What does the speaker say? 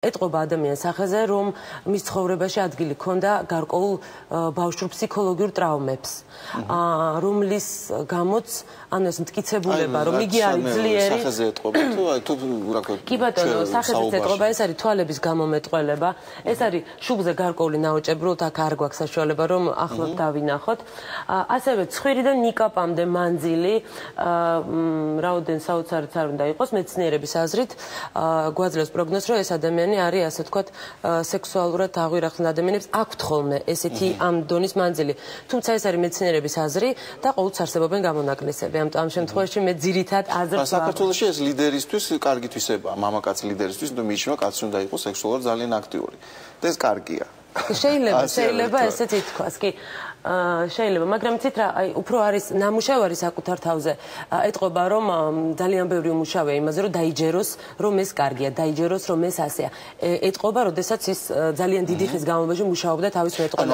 ეტყობა ადამიანს სახეზე, რომ მის ცხოვრებაში ადგილი ჰქონდა გარკვეულ ბავშვურ ფსიქოლოგიურ ტრაუმებს, რომლის გამოც ანუ ეს მტკიცებულება, რომ იგი არის ძლიერი. სახეზე ეტყობა თუ აი თუ რა ქვია. კი ბატონო, სახეზე ეტყობა, ეს არის თვალების გამომეტყველება, ეს არის შუბლზე გარკვეული ნაოჭები, რომ აქ არ გვაქვს საშუალება, რომ ახლად დავინახოთ. ასევე ცხვირიდან ნიკაპამდე მანძილი, რაოდენ საოცარიც არ უნდა იყოს, მეცნიერების აზრით, გვაძლევს პროგნოზს, რომ ეს ადამიანი არის ასე ვთქვათ სექსუალურად აღვირახნ ადამიანებს აქვთ ხოლმე ესეთი ამ დონის მანძილი. თუმცა ეს არის მეცნიერების აზრი და ყოველთვის არსებობენ გამონაკლისები. ამ შემთხვევაში მე ძირითად აზრს საქართველოში ეს ლიდერისთვის კარგი თვისებაა, მამაკაცი ლიდერისთვის, თუ მიიჩნევა კაცი უნდა იყოს სექსუალურად ძალიან აქტიური. და ეს კარგია. შეიძლება ესეც ითქვას, კი. შეიძლება, მაგრამ იცით რა, აი უფრო არის ნამუშევარი საკუთარ თავზე. ეტყობა, რომ ძალიან ბევრი უმუშავია იმაზე, რომ დაიჯეროს, რომ ეს კარგია, დაიჯეროს, რომ ეს ასეა. ეტყობა, როდესაც ის ძალიან დიდი ხნის განმავლობაში მუშაობდა თავის მეტყველებაზე.